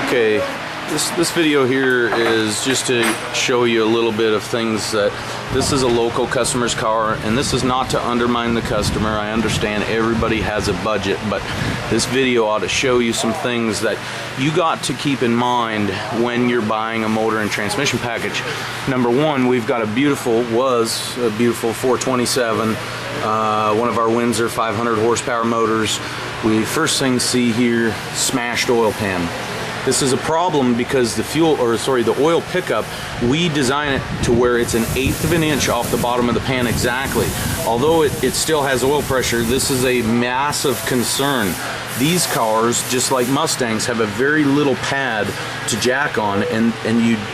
Okay, this video here is just to show you a little bit of things that this is a local customer's car, and this is not to undermine the customer. I understand everybody has a budget, but this video ought to show you some things that you got to keep in mind when you're buying a motor and transmission package. Number one, we've got a beautiful 427, one of our Windsor 500 horsepower motors. We first thing see here, smashed oil pan. This is a problem because the oil pickup, we design it to where it's 1/8 of an inch off the bottom of the pan exactly. Although it still has oil pressure, this is a massive concern. These cars, just like Mustangs, have a very little pad to jack on, and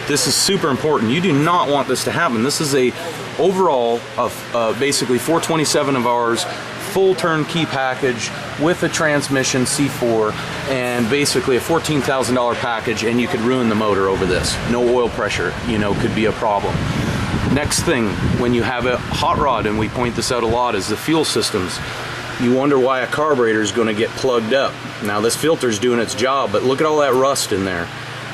this is super important. You do not want this to happen. This is a overall of basically 427 of ours, full turnkey package with a transmission C4, and basically a $14,000 package, and you could ruin the motor over this. No oil pressure, could be a problem. Next thing, when you have a hot rod, and we point this out a lot, is the fuel systems. You wonder why a carburetor is going to get plugged up. Now this filter is doing its job, but look at all that rust in there.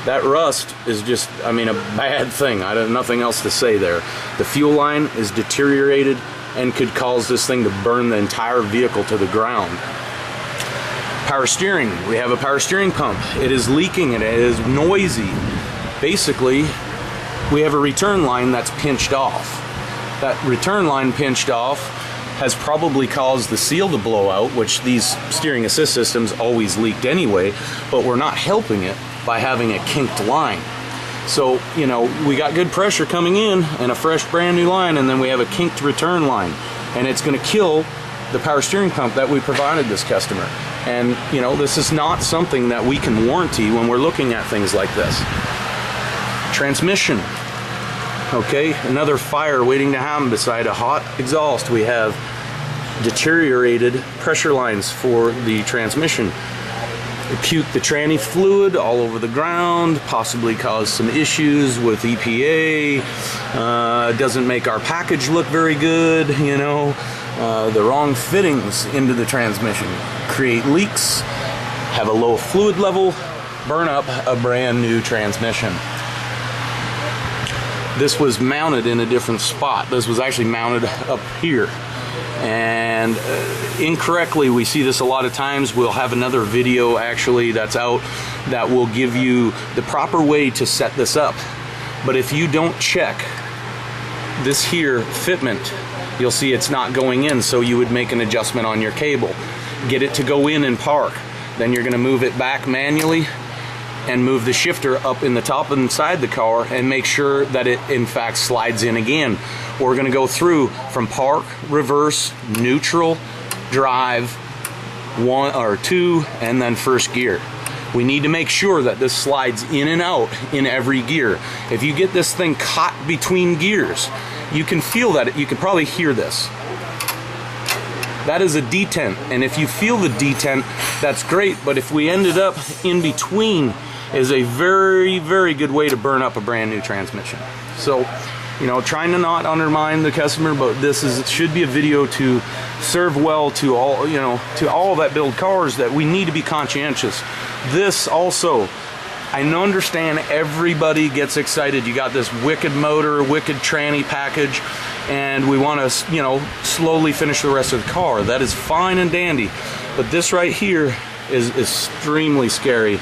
That rust is just, a bad thing. I have nothing else to say there. The fuel line is deteriorated and could cause this thing to burn the entire vehicle to the ground. Power steering. We have a power steering pump. It is leaking and it is noisy. Basically, we have a return line that's pinched off. That return line pinched off has probably caused the seal to blow out, which these steering assist systems always leaked anyway, but we're not helping it by having a kinked line. So, we got good pressure coming in and a fresh brand new line, and then we have a kinked return line, and it's going to kill the power steering pump that we provided this customer. And this is not something that we can warranty when we're looking at things like this. Transmission. Okay, another fire waiting to happen. Beside a hot exhaust, we have deteriorated pressure lines for the transmission. Puked the tranny fluid all over the ground, possibly caused some issues with EPA, doesn't make our package look very good, the wrong fittings into the transmission create leaks, have a low fluid level, burn up a brand new transmission. This was mounted in a different spot. This was actually mounted up here. And incorrectly, we see this a lot of times. We'll have another video actually that's out that will give you the proper way to set this up. But if you don't check this here fitment, you'll see it's not going in, so you would make an adjustment on your cable. Get it to go in and park. Then you're going to move it back manually and move the shifter up in the top inside the car and make sure that it in fact slides in again. We're going to go through from park, reverse, neutral, drive, 1 or 2, and then first gear. We need to make sure that this slides in and out in every gear. If you get this thing caught between gears, you can feel that. You can probably hear this. That is a detent, and if you feel the detent, that's great, but if we ended up in between, is a very, very good way to burn up a brand new transmission. So, trying to not undermine the customer, but should be a video to serve well to all, to all that build cars, that we need to be conscientious. This also, I understand everybody gets excited. You got this wicked motor, wicked tranny package, and we want to, slowly finish the rest of the car. That is fine and dandy, but this right here is extremely scary.